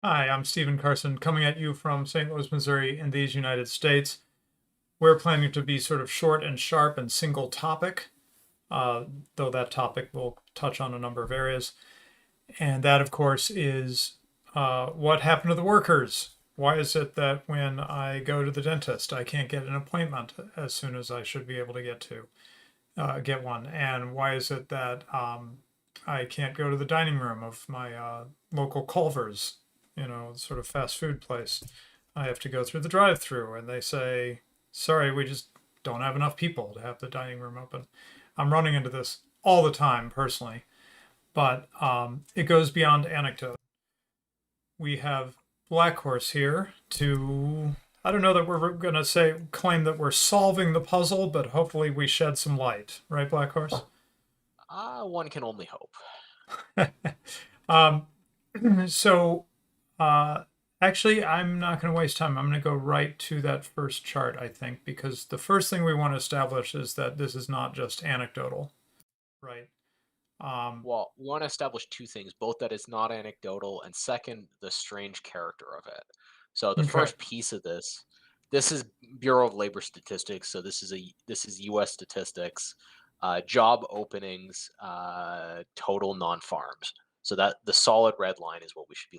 Hi, I'm Stephen Carson, coming at you from St. Louis, Missouri, in these United States. We're planning to be sort of short and sharp and single topic, uh, though that topic will touch on a number of areas. And that, of course, is what happened to the workers? Why is it that when I go to the dentist, I can't get an appointment as soon as I should be able to get one? And why is it that I can't go to the dining room of my local Culver's, sort of fast food place? I have to go through the drive-thru, and they say, "Sorry, we just don't have enough people to have the dining room open." I'm running into this all the time personally, but it goes beyond anecdote. We have Black Horse here to. I don't know that we're going to claim that we're solving the puzzle, but hopefully we shed some light, right, Black Horse? One can only hope. um, so, uh, actually, I'm not going to waste time. I'm going to go right to that first chart, I think, because the first thing we want to establish is that this is not just anecdotal, right? Um, Well, we want to establish two things, both that it's not anecdotal, and second, the strange character of it. So the okay. first piece of this is Bureau of Labor Statistics. So this is U.S. statistics, job openings, total non-farms. So that the solid red line is what we should be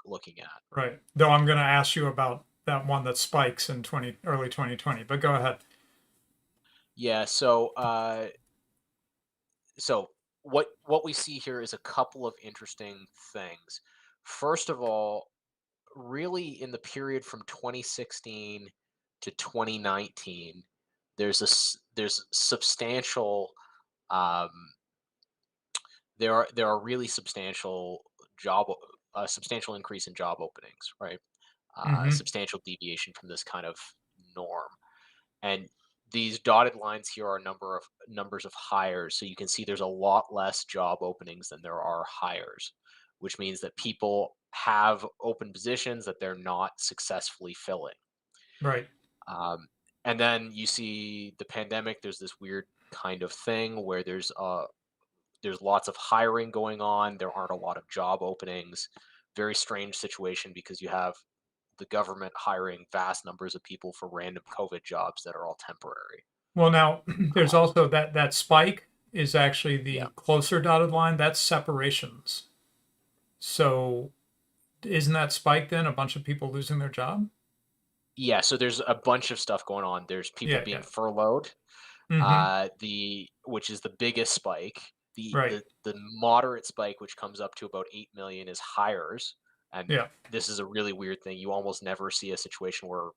looking at. Right. Though I'm going to ask you about that one that spikes in early 2020, but go ahead. Yeah. So what we see here is a couple of interesting things. First of all, really in the period from 2016 to 2019, there's substantial um, there are really substantial increase in job openings, right? Hmm. Substantial deviation from this kind of norm. And these dotted lines here are numbers of hires. So you can see there's a lot less job openings than there are hires, which means that people have open positions that they're not successfully filling. Right. Um, and then you see the pandemic. There's this weird kind of thing where there's lots of hiring going on. There aren't a lot of job openings. Very strange situation because you have the government hiring vast numbers of people for random COVID jobs that are all temporary. Well, now there's Uh, also that spike is actually yeah. the closer dotted line. That's separations. So isn't that spike then a bunch of people losing their job? Yeah, so there's a bunch of stuff going on. There's people Yeah, being yeah. furloughed, Hmm. the which is the biggest spike. The Right. the the moderate spike, which comes up to about 8 million, is hires, and Yeah. this is a really weird thing. You almost never see a situation where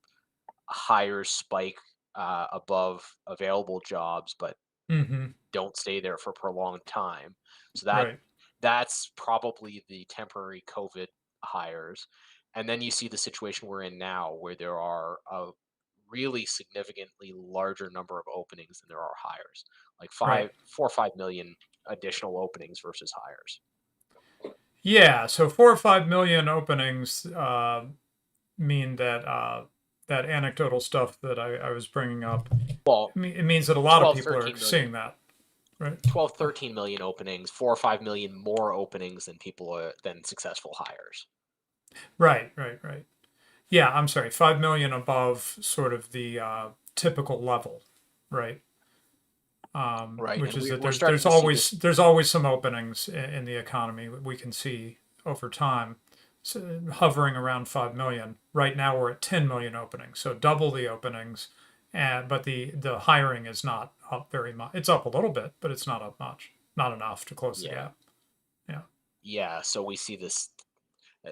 hires spike above available jobs, but Hmm. don't stay there for a prolonged time. So Right. that's probably the temporary COVID hires. And then you see the situation we're in now where there are a really significantly larger number of openings than there are hires. Like Right. 4 or 5 million additional openings versus hires. Yeah. So 4 or 5 million openings mean that that anecdotal stuff that I was bringing up. Well, It means that a lot of 12, people are 13 seeing million, that, right? 12, 13 million openings, 4 or 5 million more openings than than successful hires. Right. Right. Right. Yeah. I'm sorry. 5 million above sort of the typical level, right? Right. Which And is that we're there's starting to see this. there's always some openings in the economy we can see over time, so hovering around 5 million. Right now we're at 10 million openings, so double the openings, and but the hiring is not up very much. It's up a little bit, but it's not up much, not enough to close the Yeah. gap. Yeah. Yeah. So we see this. uh,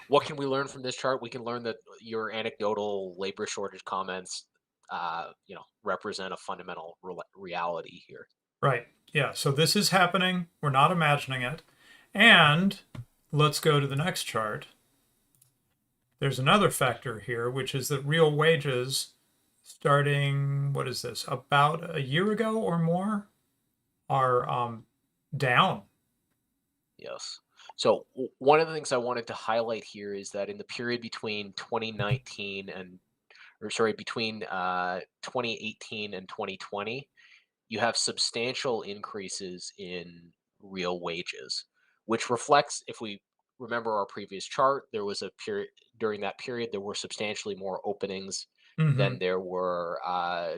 what can we learn from this chart? We can learn that your anecdotal labor shortage comments, represent a fundamental reality here. Right. Yeah. So this is happening. We're not imagining it. And let's go to the next chart. There's another factor here, which is that real wages starting, what is this, about a year ago or more, are down. Yes. So one of the things I wanted to highlight here is that in the period between 2019 and, or sorry, between 2018 and 2020, you have substantial increases in real wages, which reflects, if we remember our previous chart, there was a period during that period there were substantially more openings Mm-hmm. than there were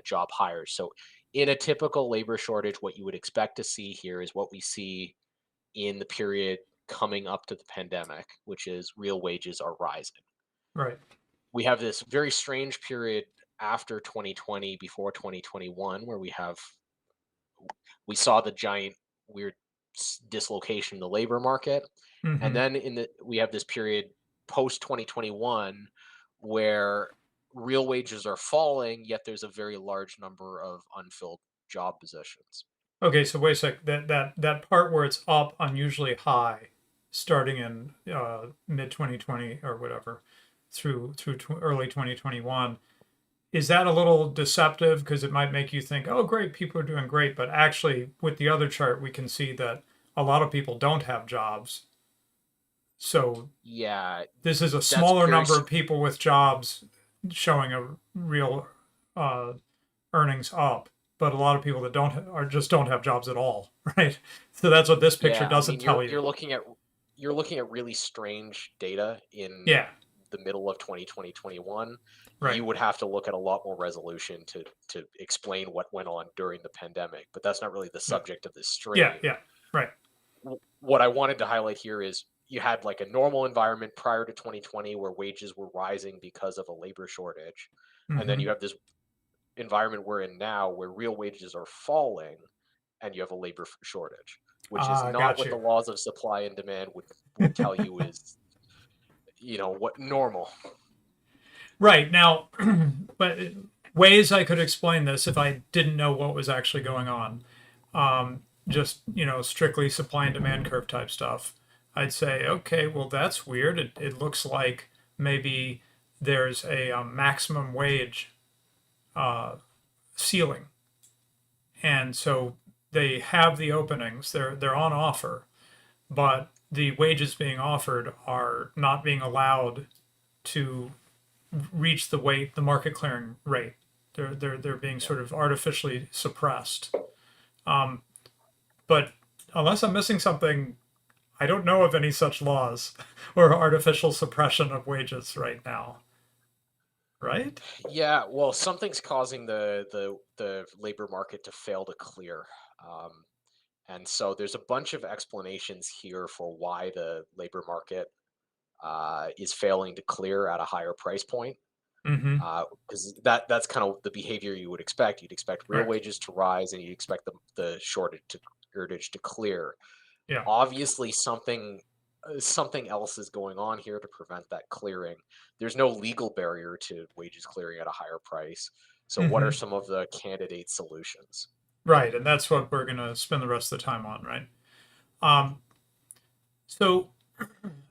job hires. So in a typical labor shortage, what you would expect to see here is what we see in the period coming up to the pandemic, which is real wages are rising. Right. We have this very strange period after 2020, before 2021, where we saw the giant weird dislocation in the labor market, and Mm-hmm. then we have this period post 2021 where real wages are falling, yet there's a very large number of unfilled job positions. Okay, so wait a sec. That part where it's up unusually high, starting in mid 2020 or whatever, through early 2021, is that a little deceptive? Because it might make you think, oh, great, people are doing great, but actually, with the other chart, we can see that a lot of people don't have jobs. So Yeah, this is a that's smaller very number of people with jobs showing a real uh, earnings up, but a lot of people that don't are just don't have jobs at all, right? So that's what this picture yeah. I doesn't mean, tell you. you're looking at really strange data in Yeah, the middle of 2020, 21. right. You would have to look at a lot more resolution to explain what went on during the pandemic, but that's not really the Yeah, subject of this yeah, stream. yeah, right. What I wanted to highlight here is you had like a normal environment prior to 2020 where wages were rising because of a labor shortage. And then Mm-hmm. you have this environment we're in now where real wages are falling and you have a labor shortage, which is not Got what you. the laws of supply and demand would tell you is, what normal. Right now, but ways I could explain this if I didn't know what was actually going on. Just strictly supply and demand curve type stuff. I'd say, okay, well that's weird. It looks like maybe there's a maximum wage ceiling, and so they have the openings. They're on offer, but the wages being offered are not being allowed to reach the market clearing rate. They're being Yeah. sort of artificially suppressed. But unless I'm missing something, I don't know of any such laws or artificial suppression of wages right now. Right? Yeah, well, something's causing the labor market to fail to clear. Um, and so there's a bunch of explanations here for why the labor market is failing to clear at a higher price point. Mm-hmm. Because that's kind of the behavior you would expect. You'd expect real Right. wages to rise, and you'd expect the shortage to clear. Yeah. Obviously, something else is going on here to prevent that clearing. There's no legal barrier to wages clearing at a higher price. So, what are Mm-hmm. some of the candidate solutions? Right. And that's what we're gonna spend the rest of the time on, right? Um, so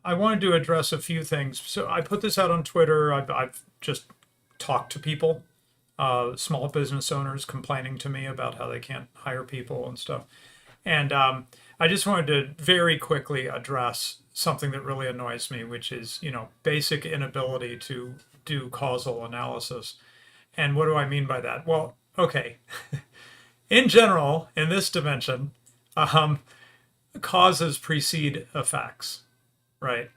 I wanted to address a few things. So I put this out on Twitter. I've just talked to people, small business owners complaining to me about how they can't hire people and stuff. And I just wanted to very quickly address something that really annoys me, which is, basic inability to do causal analysis. And what do I mean by that? Well, okay. In general, in this dimension, um, causes precede effects, right?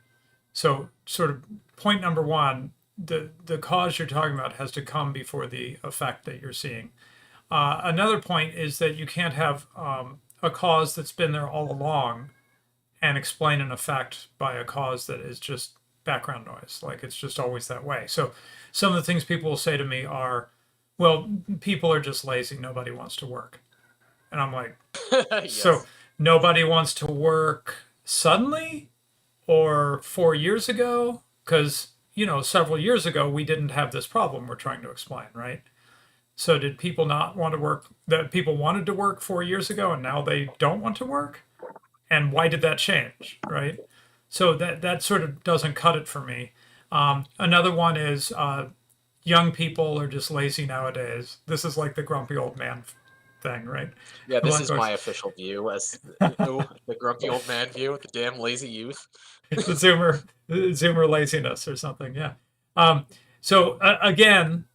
So, sort of point number one, the cause you're talking about has to come before the effect that you're seeing. Another point is that you can't have a cause that's been there all along and explain an effect by a cause that is just background noise. Like it's just always that way. So some of the things people will say to me are, well, people are just lazy. Nobody wants to work. And I'm like, so Yes. nobody wants to work suddenly or 4 years ago? Because, several years ago, we didn't have this problem we're trying to explain, right? So did people not want to work? That people wanted to work 4 years ago, and now they don't want to work. And why did that change? Right. So that sort of doesn't cut it for me. Another one is young people are just lazy nowadays. This is like the grumpy old man thing, right? Yeah, I'm this like, is my official view as the grumpy old man view with the damn lazy youth. the Zoomer laziness or something. Yeah. Um, so again,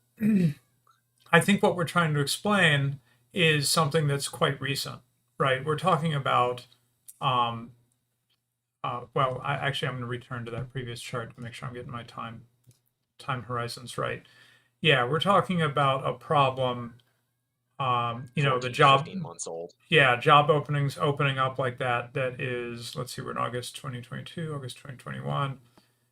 I think what we're trying to explain is something that's quite recent, right? We're talking about um, well, actually I'm going to return to that previous chart to make sure I'm getting my time horizons right. Yeah, we're talking about a problem. The 14 to job, 15 months old. yeah, job openings opening up like that. That is, let's see, we're in August 2022, August 2021.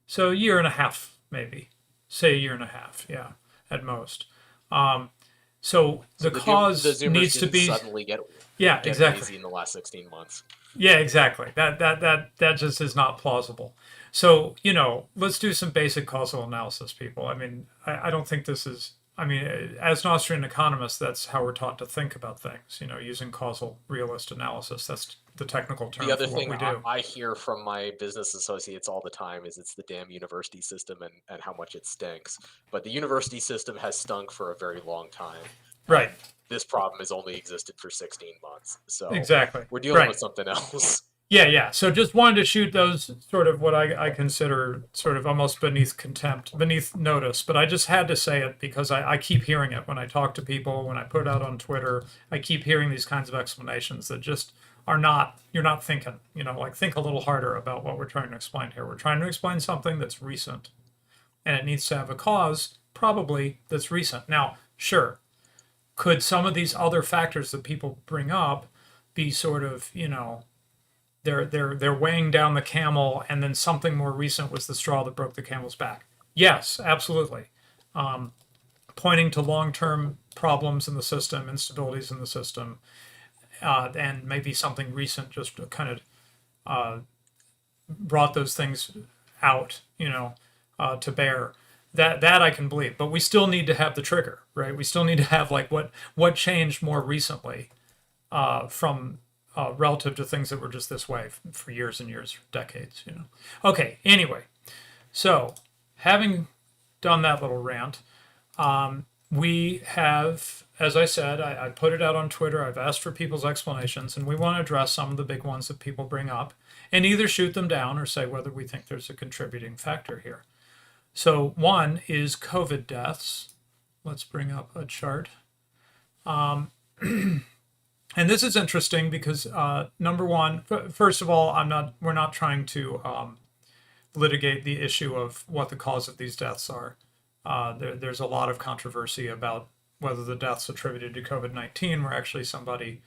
So a year and a half, maybe. Say a year and a half, yeah, at most. Um, so So the the cause Zoomers needs to didn't be, suddenly yeah, get exactly. lazy in the last 16 months. Yeah, exactly. That just is not plausible. So, let's do some basic causal analysis, people. I mean, I don't think this is, I mean, as an Austrian economist, that's how we're taught to think about things, using causal realist analysis. That's the technical The term other for what thing we do. I hear from my business associates all the time is it's the damn university system and how much it stinks. But the university system has stunk for a very long time, Right. and this problem has only existed for 16 months. So Exactly. we're dealing Right. with something else. Yeah, yeah. So just wanted to shoot those sort of what I consider sort of almost beneath contempt, beneath notice. But I just had to say it because I keep hearing it when I talk to people, when I put it out on Twitter. I keep hearing these kinds of explanations that just are not, you're not thinking, like think a little harder about what we're trying to explain here. We're trying to explain something that's recent and it needs to have a cause, probably that's recent. Now, sure, could some of these other factors that people bring up be sort of, they're weighing down the camel, and then something more recent was the straw that broke the camel's back. Yes, absolutely. Pointing to long-term problems in the system, instabilities in the system, and maybe something recent just kind of brought those things out, to bear. That I can believe, but we still need to have the trigger, right? We still need to have like what changed more recently from relative to things that were just this way for years and years, decades. Okay, anyway, so having done that little rant, we have, as I said, I put it out on Twitter. I've asked for people's explanations, and we want to address some of the big ones that people bring up and either shoot them down or say whether we think there's a contributing factor here. So, one is COVID deaths. Let's bring up a chart. And this is interesting because number one, first of all, we're not trying to litigate the issue of what the cause of these deaths are. There's a lot of controversy about whether the deaths attributed to COVID-19 were actually somebody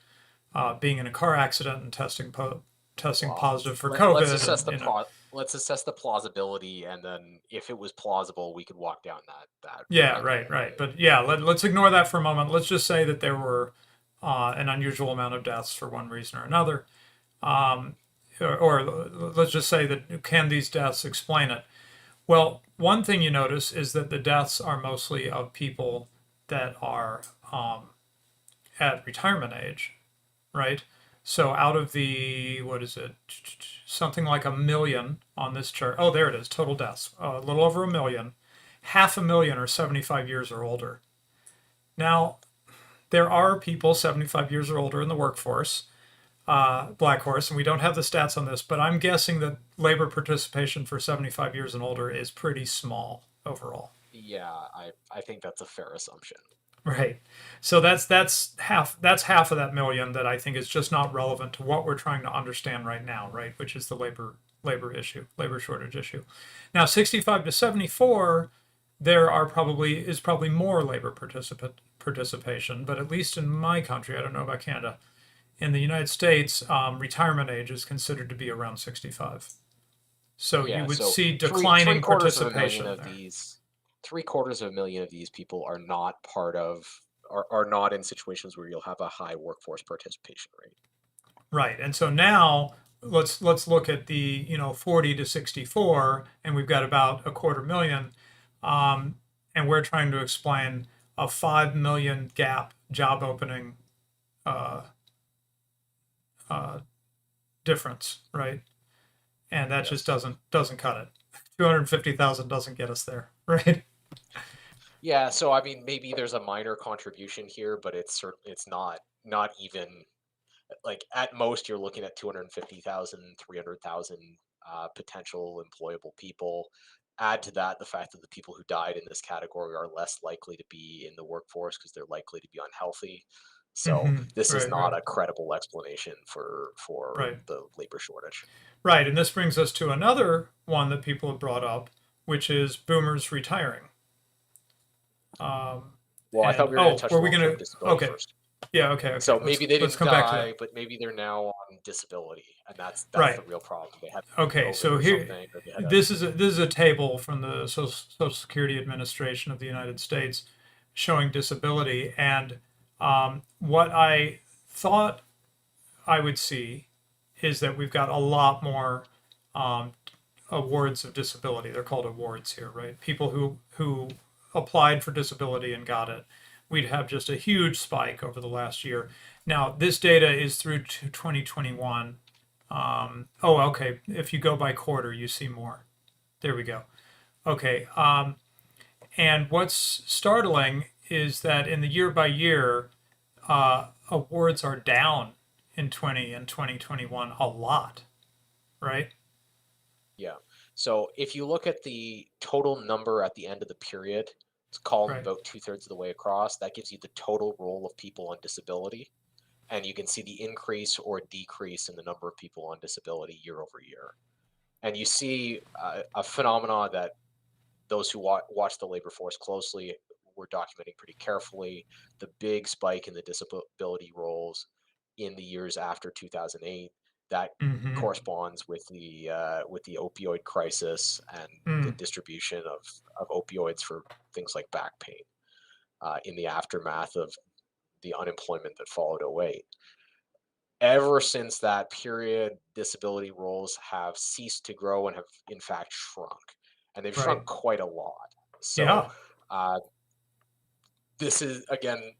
being in a car accident and testing Well, positive for let's COVID, assess and the let's assess the plausibility, and then if it was plausible, we could walk down that yeah, rabbit right, hole. right. But yeah, let's ignore that for a moment. Let's just say that there were an unusual amount of deaths for one reason or another. Or let's just say that can these deaths explain it? Well, one thing you notice is that the deaths are mostly of people that are at retirement age, right? So out of the, what is it, something like a million on this chart. Oh, there it is, total deaths, a little over a million. Half a million are 75 years or older. Now, there are people 75 years or older in the workforce, Black Horse, and we don't have the stats on this, but I'm guessing that labor participation for 75 years and older is pretty small overall. Yeah, I think that's a fair assumption. Right. So that's half of that million that I think is just not relevant to what we're trying to understand right now, right? Which is the labor issue, labor shortage issue. Now, 65 to 74, there are probably more labor participation, but at least in my country, I don't know about Canada. In the United States, retirement age is considered to be around 65. So you Yeah, would so see three declining quarters of a million participation of there. these, 3/4 of a million of these people are not part of, are not in situations where you'll have a high workforce participation rate. Right. And so now let's look at the 40 to 64, and we've got about a quarter million, and we're trying to explain a 5 million gap job opening uh, uh, difference, right? And that just Yes. doesn't cut it. 250,000 doesn't get us there, right? Yeah, so I mean, maybe there's a minor contribution here, but it's not even like at most you're looking at 250,000, 300,000 potential employable people. Add to that the fact that the people who died in this category are less likely to be in the workforce because they're likely to be unhealthy. So this is Right, not right, a credible explanation for right. the labor shortage. Right, and this brings us to another one that people have brought up, which is boomers retiring. Um, Well, I thought and we were going to oh, touch were we long-term gonna? disability Okay, first. yeah, okay, okay. So maybe they Let's didn't come back to that. die, but maybe they're now on disability, and that's the Right. real problem. They had Okay. COVID So or here, something, or they had a this is a table from the Social Security Administration of the United States showing disability, and what I thought I would see is that we've got a lot more um, awards of disability. They're called awards here, right? People who applied for disability and got it. We'd have just a huge spike over the last year. Now, this data is through to 2021. Oh, okay. If you go by quarter, you see more. There we go. Okay. And what's startling is that in the year by year, awards are down in 20 and 2021 a lot, right? Yeah. So if you look at the total number at the end of the period, it's called Right. about two-thirds of the way across. That gives you the total roll of people on disability. And you can see the increase or decrease in the number of people on disability year over year. And you see a phenomena that those who watch the labor force closely were documenting pretty carefully. The big spike in the disability rolls in the years after 2008 that Mm-hmm. corresponds with the opioid crisis and the Mm, distribution of opioids for things like back pain in the aftermath of the unemployment that followed '08. Ever since that period, disability rolls have ceased to grow and have in fact shrunk, and they've right. shrunk quite a lot. So Yeah. uh, this is again,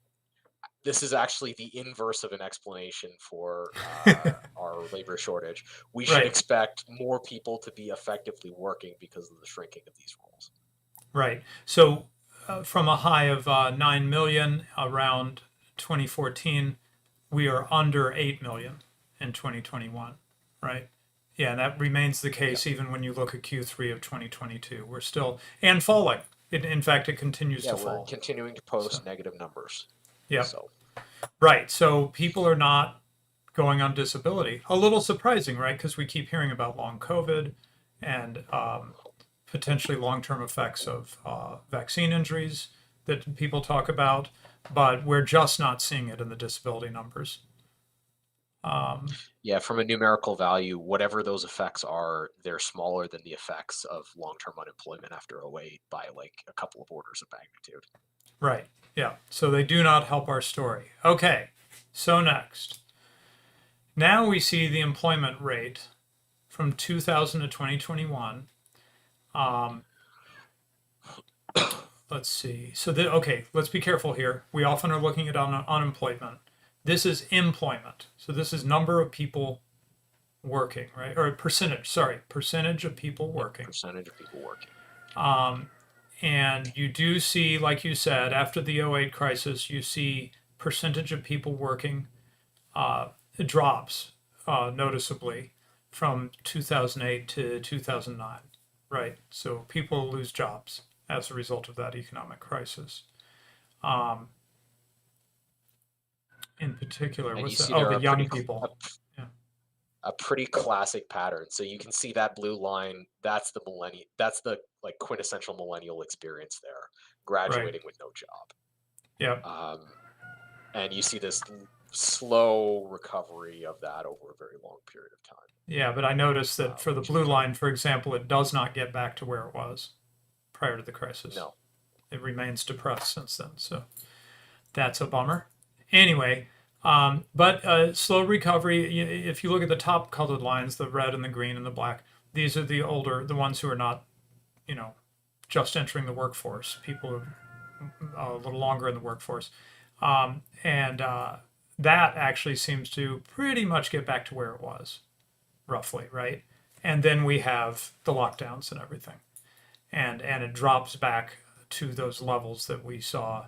this is actually the inverse of an explanation for our labor shortage. We should Right. expect more people to be effectively working because of the shrinking of these roles. Right. So from a high of 9 million around 2014, we are under 8 million in 2021, right? Yeah, and that remains the Yeah, case even when you look at Q3 of 2022. We're still, and falling. In fact, it continues yeah, to we're fall. continuing to So, post negative numbers. yeah, So right. So people are not going on disability. A little surprising, right? Because we keep hearing about long COVID and potentially long-term effects of vaccine injuries that people talk about, but we're just not seeing it in the disability numbers. Um, yeah, from a numerical value, whatever those effects are, they're smaller than the effects of long-term unemployment after '08 by like a couple of orders of magnitude. right. Yeah. So they do not help our story. Okay. So next, now we see the employment rate from 2000 to 2021. Um, let's see. So okay, let's be careful here. We often are looking at unemployment. This is employment. So this is number of people working, right? Or percentage, sorry, percentage of people Yep, working. percentage of people working. Um, and you do see, like you said, after the '08 crisis, you see percentage of people working drops noticeably from 2008 to 2009, right? So people lose jobs as a result of that economic crisis. Um, in particular, And you what's the, see oh, there the are young people. Yeah, a pretty classic pattern. So you can see that blue line, that's the millennial, that's the like quintessential millennial experience there, right. graduating with no job. Yeah. Um, and you see this slow recovery of that over a very long period of time, Yeah, but I noticed that for the which blue is line, for example, it does not get back to where it was prior to the crisis. no, It remains depressed since then. So that's a bummer. Anyway, but slow recovery. If you look at the top colored lines, the red and the green and the black, these are the older, the ones who are not, you know, just entering the workforce. People who are a little longer in the workforce, and that actually seems to pretty much get back to where it was, roughly, right? And then we have the lockdowns and everything, and it drops back to those levels that we saw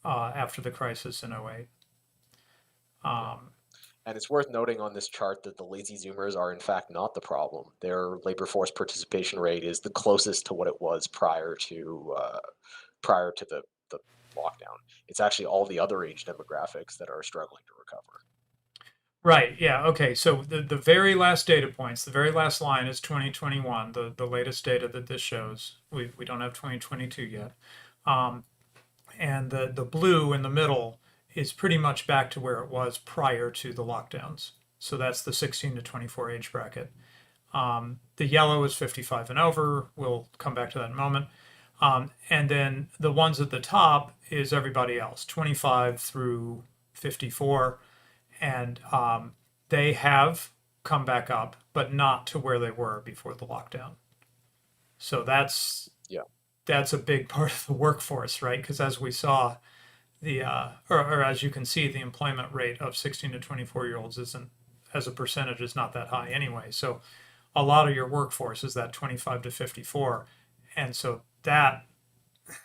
after the crisis in '08. yeah. Um, And it's worth noting on this chart that the lazy Zoomers are in fact not the problem. Their labor force participation rate is the closest to what it was prior to the lockdown. It's actually all the other age demographics that are struggling to recover. Right. Yeah. Okay. So the very last data points, the very last line is 2021, the latest data that this shows. We don't have 2022 yet. Um, and the blue in the middle is pretty much back to where it was prior to the lockdowns. So that's the 16 to 24 age bracket. The yellow is 55 and over. We'll come back to that in a moment. And then the ones at the top is everybody else, 25 through 54. And they have come back up, but not to where they were before the lockdown. So Yeah. that's a big part of the workforce, right? Because as we saw, or as you can see, the employment rate of 16 to 24-year-olds isn't, as a percentage, is not that high anyway. So a lot of your workforce is that 25 to 54. And so that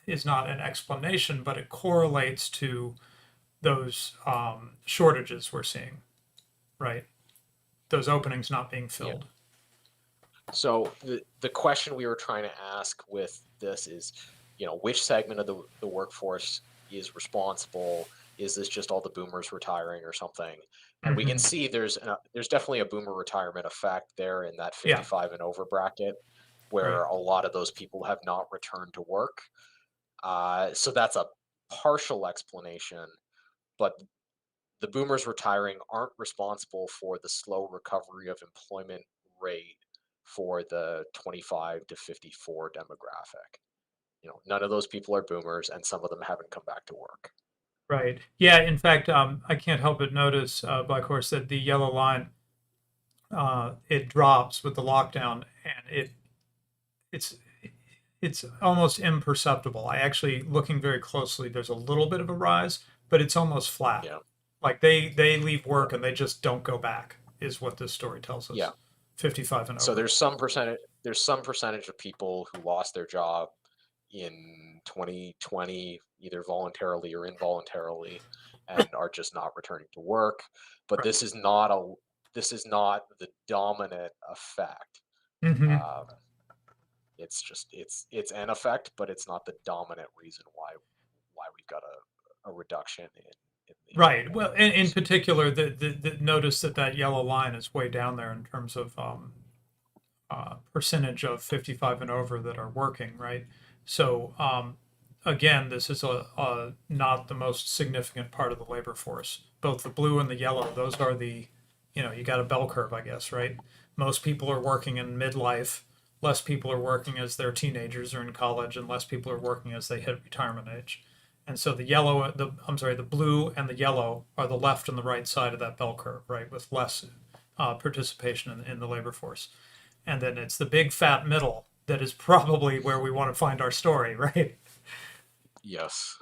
is not an explanation, but it correlates to those shortages we're seeing, right? Those openings not being Yeah. filled. So the question we were trying to ask with this is, which segment of the workforce is responsible? Is this just all the boomers retiring or something? And we can Mm-hmm. see there's definitely a boomer retirement effect there in that Yeah. 55 and over bracket, Right. where a lot of those people have not returned to work. So that's a partial explanation, but the boomers retiring aren't responsible for the slow recovery of employment rate for the 25 to 54 demographic. None of those people are boomers, and some of them haven't come back to work. Right. Yeah. In fact, I can't help but notice, Black Horse, that the yellow line it drops with the lockdown, and it's it's almost imperceptible. I actually, looking very closely, there's a little bit of a rise, but it's almost flat. Yeah, Like they leave yeah, work and they just don't go back, is what this story tells yeah. us. 55 and So over. there's some percentage of people who lost their job in 2020, either voluntarily or involuntarily, and are just not returning to work. But Right. this is not the dominant effect. Mm-hmm. Um, it's an effect, but it's not the dominant reason why we've got a reduction in the Right. Well, in workforce. particular, the notice that yellow line is way down there in terms of percentage of 55 and over that are working, right? So again, this is a not the most significant part of the labor force. Both the blue and the yellow, those are you got a bell curve, I guess, right? Most people are working in midlife. Less people are working as they're teenagers or in college, and less people are working as they hit retirement age. And so the blue and the yellow are the left and the right side of that bell curve, right? With less participation in the labor force. And then it's the big fat middle that is probably where we want to find our story, right? Yes.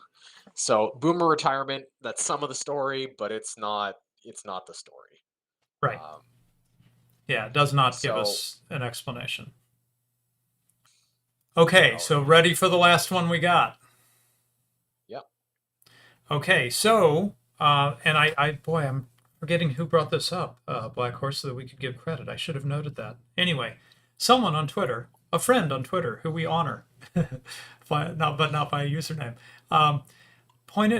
So boomer retirement, that's some of the story, but it's not the story. Right. Um, Yeah, it does not give so us an explanation. Okay, no, so ready for the last one we got. yeah. Okay, so and boy, I'm forgetting who brought this up, Black Horse, so that we could give credit. I should have noted that. Anyway, someone on Twitter, a friend on Twitter, who we honor, but not by a username,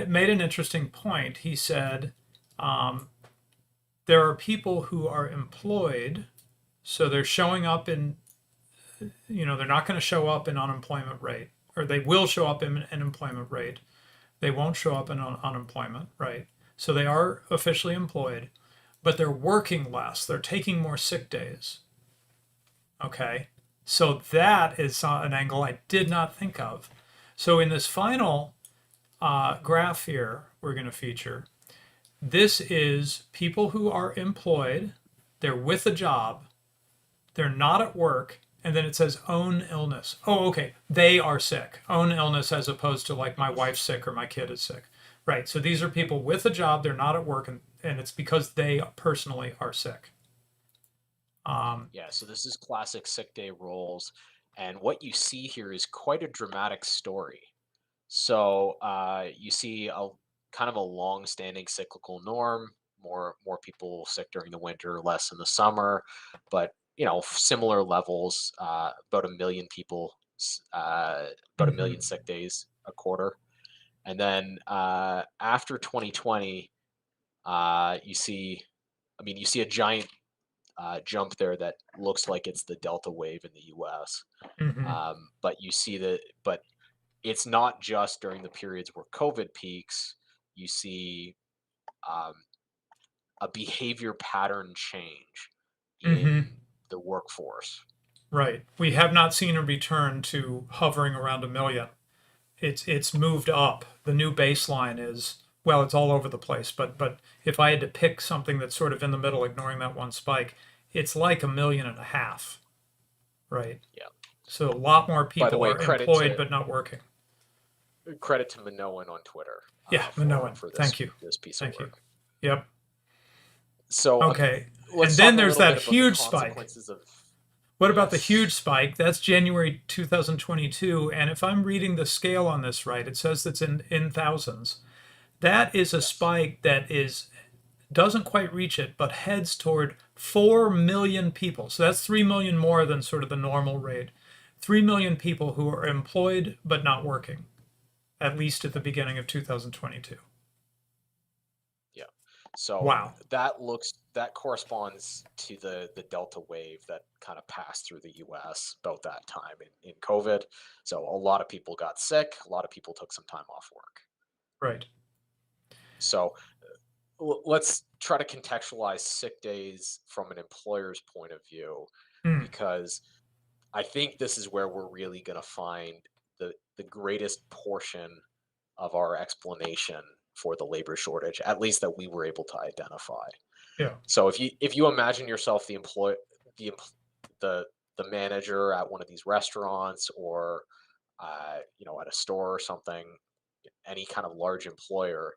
made an interesting point. He said, um, there are people who are employed, so they're showing up in, they're not going to show up in unemployment rate, or they will show up in an employment rate. They won't show up in unemployment, right? So they are officially employed, but they're working less. They're taking more sick days. Okay. So that is an angle I did not think of. So in this final graph here, we're going to feature, this is people who are employed, they're with a job, they're not at work, and then it says own illness. Oh, okay. They are sick. Own illness as opposed to like my wife's sick or my kid is sick. Right. So these are people with a job, they're not at work, and it's because they personally are sick. Yeah, so this is classic sick day roles, and what you see here is quite a dramatic story. So you see a kind of a long-standing cyclical norm. More people sick during the winter, less in the summer, but similar levels. About a million people, about a million Mm-hmm. sick days a quarter. And then after 2020, you see, I mean, you see a giant jump there that looks like it's the Delta wave in the U.S. Hmm. But you see that, but it's not just during the periods where COVID peaks. You see um, a behavior pattern change Hmm. in the workforce. Right. We have not seen a return to hovering around a million. It's moved up. The new baseline is, well, it's all over the place, but if I had to pick something that's sort of in the middle, ignoring that one spike, it's like 1.5 million, right? Yeah. So a lot more By the people way, are employed but not working. credit to Minoan on Twitter Yeah, Minoan. for Thank you. this piece of Thank you. work. Yep. So Okay. let's And talk then a there's little bit that about the huge spike. consequences of What about the yes. huge spike? That's January 2022. And if I'm reading the scale on this right, it says it's in thousands. That is a Yes. spike that is doesn't quite reach it, but heads toward 4 million people. So that's 3 million more than sort of the normal rate. 3 million people who are employed but not working, at least at the beginning of 2022. Yeah. So Wow. that corresponds to the Delta wave that kind of passed through the US about that time in COVID. So a lot of people got sick, a lot of people took some time off work. Right. So let's try to contextualize sick days from an employer's point of view, Mm, because I think this is where we're really going to find the greatest portion of our explanation for the labor shortage, at least that we were able to identify. yeah. So if you imagine yourself the the the manager at one of these restaurants, or at a store or something, any kind of large employer,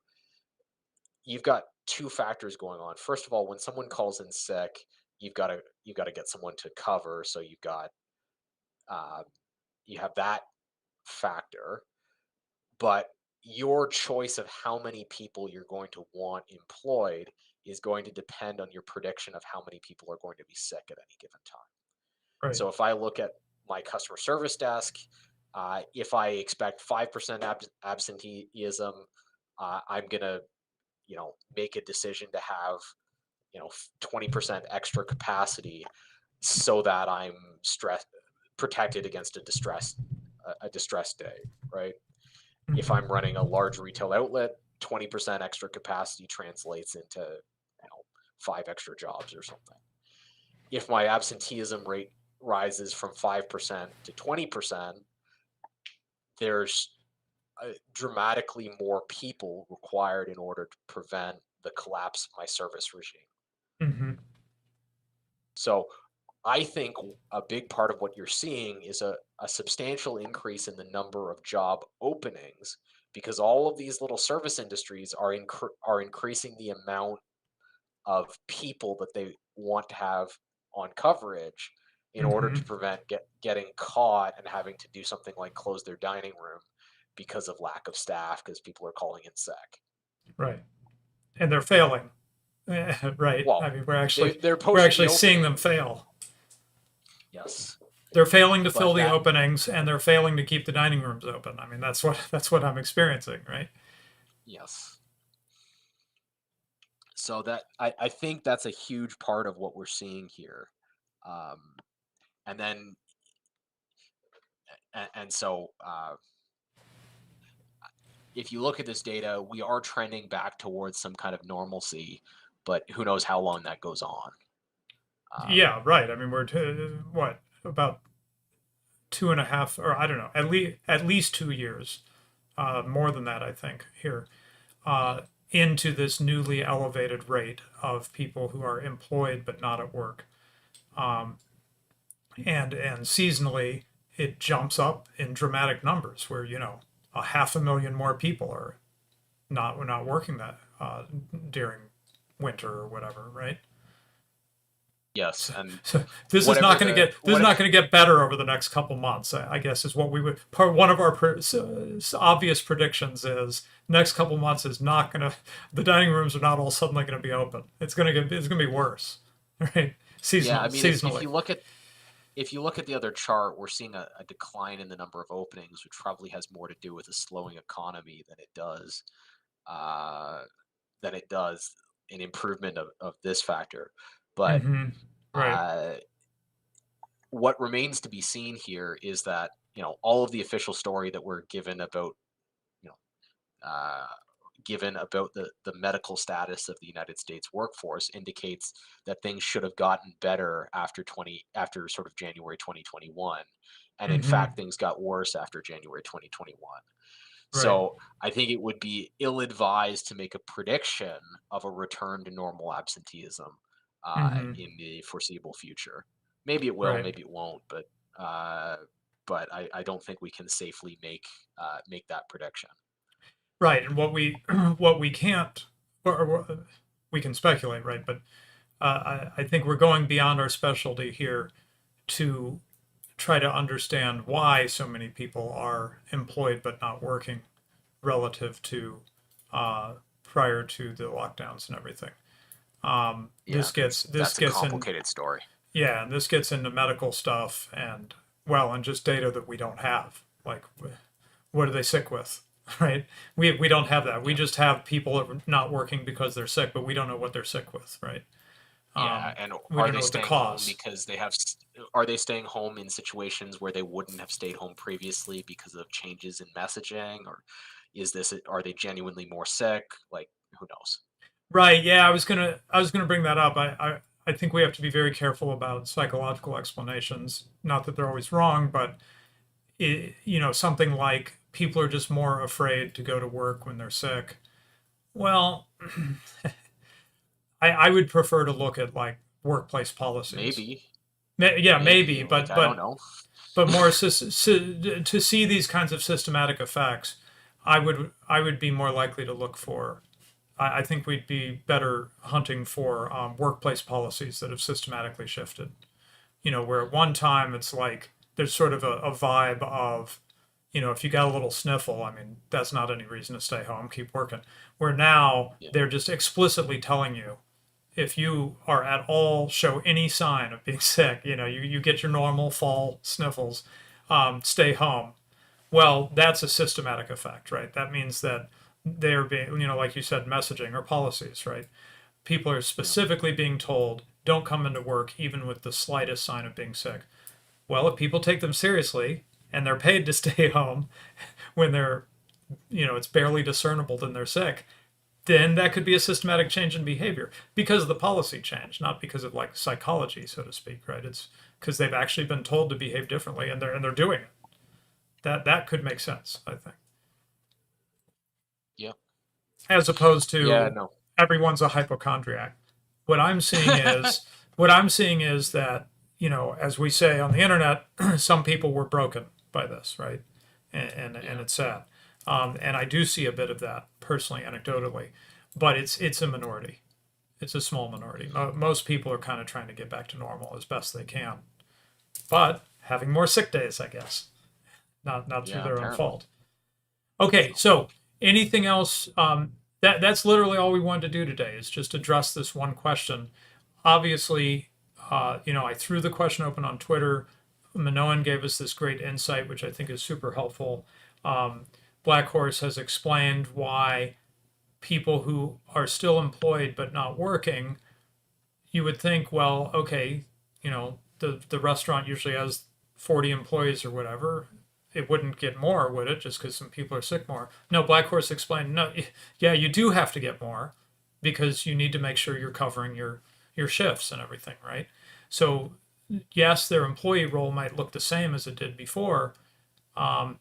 you've got two factors going on. First of all, when someone calls in sick, you've got to get someone to cover. So uh, you have that factor, but your choice of how many people you're going to want employed is going to depend on your prediction of how many people are going to be sick at any given time. Right. So if I look at my customer service desk, if I expect 5% absenteeism, I'm gonna make a decision to have 20% extra capacity so that I'm stress protected against a distressed day, right? If I'm Hmm. running a large retail outlet, 20% extra capacity translates into 5 extra jobs or something. If my absenteeism rate rises from 5% to 20%, there's dramatically more people required in order to prevent the collapse of my service regime. Hmm. So I think a big part of what you're seeing is a substantial increase in the number of job openings, because all of these little service industries are increasing the amount of people that they want to have on coverage in order Hmm. to prevent getting caught and having to do something like close their dining room because of lack of staff, because people are calling in sick. Right. And they're failing. Right. I Well, mean, they're we're posting the actually seeing them opening. fail. Yes, They're failing to fill but the that openings, and they're failing to keep the dining rooms open. I mean, that's what I'm experiencing, right? yes. So I think that's a huge part of what we're seeing here. Um, and then and so if you look at this data, we are trending back towards some kind of normalcy, but who knows how long that goes on. Um, Yeah, right. I mean, we're what, about 2.5, or I don't know, at least 2 years, more than that, I think, here, yeah. uh, into this newly elevated rate of people who are employed but not at work. Um, and seasonally, it jumps up in dramatic numbers, where 500,000 more people are not working that during winter or whatever, right? Yes, So, and so this is whatever not going to the get this is what not going to get better over the next couple months. I guess is what we would part. One of our obvious predictions is next couple months is not going to. The dining rooms are not all suddenly going to be open. It's going to be worse, right? yeah, I mean, if Seasonally. you look at if you look at the other chart, we're seeing a decline in the number of openings, which probably has more to do with a slowing economy uh, than it does an improvement of this factor. But Mm-hmm. Right. uh, what remains to be seen here is that all of the official story that we're given about you know uh, the medical status of the United States workforce indicates that things should have gotten better after sort of January 2021, and in Mm-hmm. fact things got worse after January 2021. Right. So I think it would be ill-advised to make a prediction of a return to normal absenteeism Mm-hmm. in the foreseeable future. Maybe it will, Right. maybe it won't, uh, but I don't think we can safely make that prediction. Right. And what we what we can't, or we can speculate, right? But I think we're going beyond our specialty here to try to understand why so many people are employed but not working relative to uh, prior to the lockdowns and everything. Yeah, This that's a gets in, complicated story. yeah, and this gets into medical stuff and, well, and just data that we don't have. Like, what are they sick with? Right? We don't have that. We Yeah. just have people not working because they're sick, but we don't know what they're sick with. Right? Yeah, and We are don't they know what the staying home cause. because are they staying home in situations where they wouldn't have stayed home previously because of changes in messaging, or are they genuinely more sick? Like, who knows? Right. Yeah, I was gonna bring that up. I think we have to be very careful about psychological explanations. Not that they're always wrong, but something like people are just more afraid to go to work when they're sick. Well, I would prefer to look at like workplace policies. Maybe, Yeah, maybe, maybe. Like, I don't know. but more to see these kinds of systematic effects, I would be more likely to look for. I think we'd be better hunting for workplace policies that have systematically shifted. Where at one time it's like there's sort of a vibe of, if you got a little sniffle, I mean, that's not any reason to stay home, keep working. Where now Yeah, they're just explicitly telling you if you are at all show any sign of being sick, you get your normal fall sniffles, stay home. Well, that's a systematic effect, right? That means that they're being, like you said, messaging or policies, right? People are yeah, specifically being told, don't come into work even with the slightest sign of being sick. Well, if people take them seriously and they're paid to stay home when it's barely discernible that they're sick, then that could be a systematic change in behavior because of the policy change, not because of like psychology, so to speak, right? It's because they've actually been told to behave differently and they're doing it. That could make sense, I think, yeah, as opposed yeah. to No. everyone's a hypochondriac. What I'm seeing is what I'm seeing is that as we say on the internet, some people were broken by this, right? And Yeah, it's sad. And I do see a bit of that personally, anecdotally, but it's a minority. It's a small minority. Most people are kind of trying to get back to normal as best they can, but having more sick days, I guess, not through yeah. their own Apparently. fault. Okay, So so anything else? That's literally all we wanted to do today is just address this one question. Obviously, I threw the question open on Twitter. Minoan gave us this great insight, which I think is super helpful. Um, Black Horse has explained why people who are still employed but not working, you would think, well, okay, the restaurant usually has 40 employees or whatever. It wouldn't get more, would it? Just because some people are sick more. No, Black Horse explained, no, yeah, you do have to get more because you need to make sure you're covering your shifts and everything, right? So yes, their employee role might look the same as it did before, um,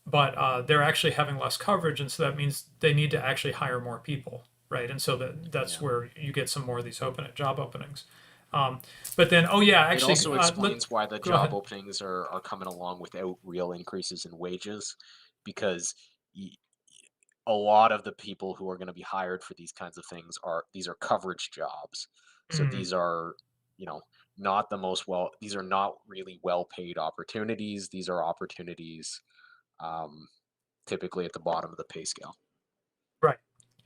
but they're actually having less coverage, and so that means they need to actually hire more people, right? And so that's yeah. where you get some more of these job openings. Um, but then, oh yeah, It actually, also explains why the go job ahead. openings are coming along without real increases in wages, because y- a lot of the people who are going to be hired for these kinds of things are coverage jobs. So Mm, these are, you know, not the most well. These are not really well paid opportunities. These are opportunities um, typically at the bottom of the pay scale.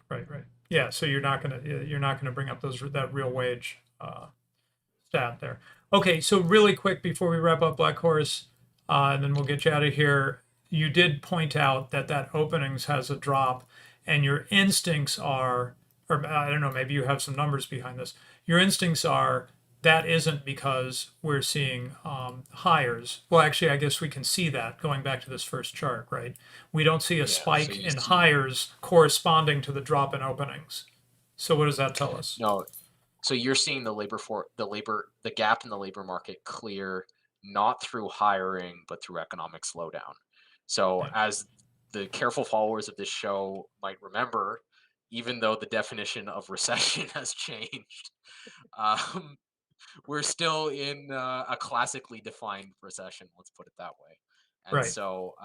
right, right. Yeah. So you're not gonna bring up that real wage stat there. Okay, so really quick before we wrap up Black Horse, and then we'll get you out of here. You did point out that that openings has a drop, and your instincts are, or I don't know, maybe you have some numbers behind this. Your instincts are that isn't because we're seeing hires. Well, actually, I guess we can see that going back to this first chart, right? We don't see a Yeah. So spike you in see, hires corresponding to the drop in openings. So what does that tell us? no, so you're seeing the gap in the labor market clear not through hiring but through economic slowdown. So Yeah. as the careful followers of this show might remember, even though the definition of recession has changed, um, we're still in a classically defined recession. Let's put it that way. And Right. so,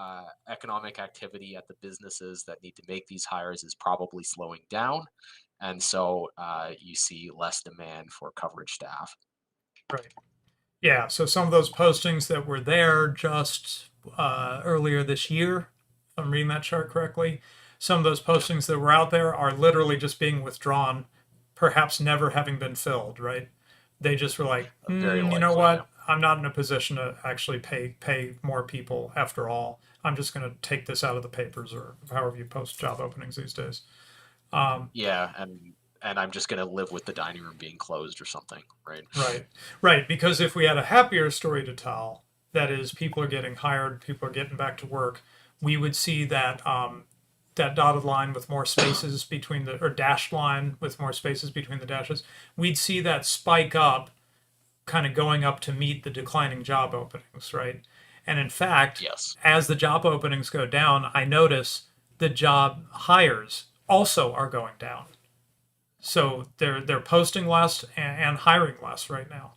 economic activity at the businesses that need to make these hires is probably slowing down. And so, you see less demand for coverage staff. Right. Yeah, so some of those postings that were there just earlier this year, if I'm reading that chart correctly, some of those Yeah, postings that were out there are literally just being withdrawn, perhaps never having been filled, right? They just were like, very you know likely. Yeah. what? I'm not in a position to actually pay more people after all. I'm just going to take this out of the papers or however you post job openings these days. Yeah, and I'm just gonna live with the dining room being closed or something, right? Right, right. Because if we had a happier story to tell, that is, people are getting hired, people are getting back to work, we would see that that dotted line with more spaces between the, or dashed line with more spaces between the dashes. We'd see that spike up, kind of going up to meet the declining job openings, right? And in fact, Yes. as the job openings go down, I notice the job hires also are going down. So they're posting less and hiring less right now.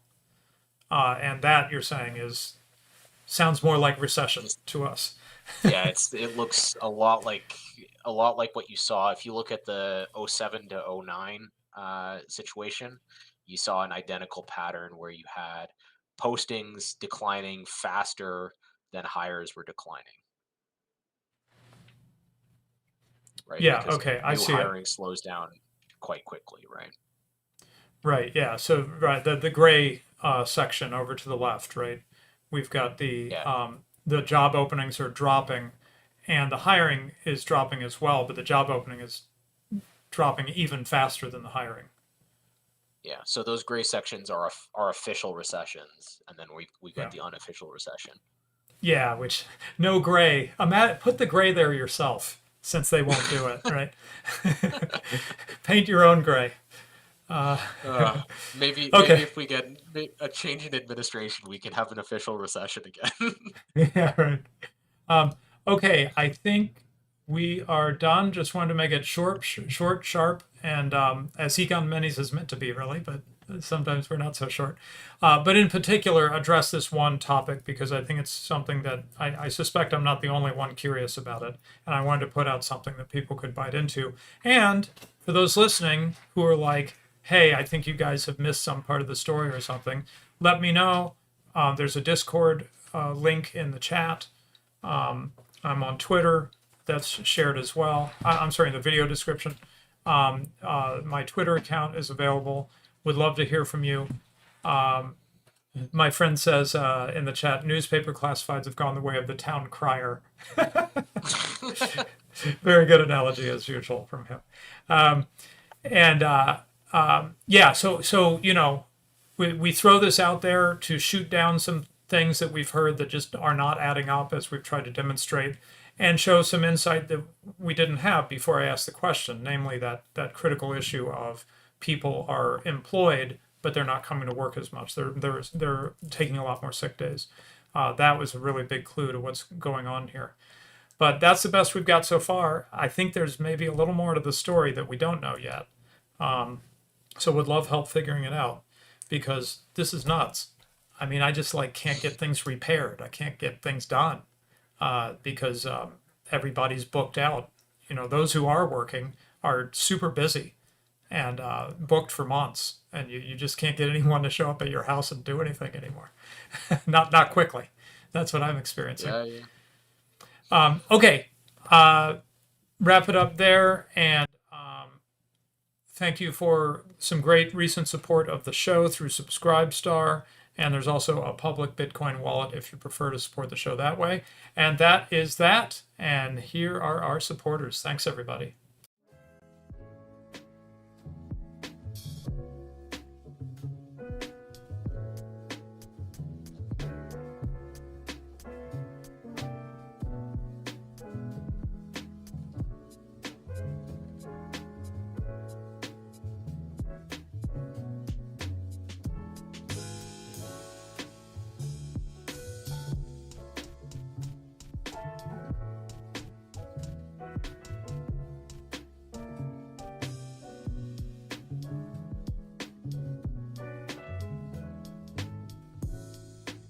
And that you're saying is sounds more like recession Just to us. yeah, it looks a lot like what you saw if you look at the '07 to '09 situation. You saw an identical pattern where you had postings declining faster than hires were declining, right? Yeah. Because Okay. I new see it. hiring slows down quite quickly, right? Right. Yeah. So right the gray section over to the left. Right. We've got Yeah, the job openings are dropping, and the hiring is dropping as well. But the job opening is dropping even faster than the hiring. yeah. So those gray sections are official recessions, and then we got Yeah. the unofficial recession. Yeah. Which no gray. Put the gray there yourself since they won't do it. Right. Paint your own gray. Uh, Maybe okay. if we get a change in administration, we can have an official recession again. Yeah, right. Um, okay, I think we are done. Just wanted to make it short, short, sharp, and as Econ Minis is meant to be, really, but sometimes we're not so short. But in particular, address this one topic because I think it's something that I suspect I'm not the only one curious about it, and I wanted to put out something that people could bite into. And for those listening who are like, "Hey, I think you guys have missed some part of the story or something," let me know. There's a Discord link in the chat. I'm on Twitter. That's shared as well. I'm sorry, in the video description. My Twitter account is available. Would love to hear from you. My friend says in the chat, newspaper classifieds have gone the way of the town crier. Very good analogy as usual from him. And yeah, so you know, we throw this out there to shoot down some things that we've heard that just are not adding up as we've tried to demonstrate and show some insight that we didn't have before I asked the question, namely that critical issue of people are employed but they're not coming to work as much. They're taking a lot more sick days. That was a really big clue to what's going on here. But that's the best we've got so far. I think there's maybe a little more to the story that we don't know yet. So would love help figuring it out because this is nuts. I mean, I just like can't get things repaired. I can't get things done because everybody's booked out. You know, those who are working are super busy and booked for months, and you just can't get anyone to show up at your house and do anything anymore. Not quickly. That's what I'm experiencing. Yeah, yeah. Okay, wrap it up there, and Thank you for some great recent support of the show through Subscribestar. And there's also a public Bitcoin wallet if you prefer to support the show that way. And that is that. And here are our supporters. Thanks, everybody.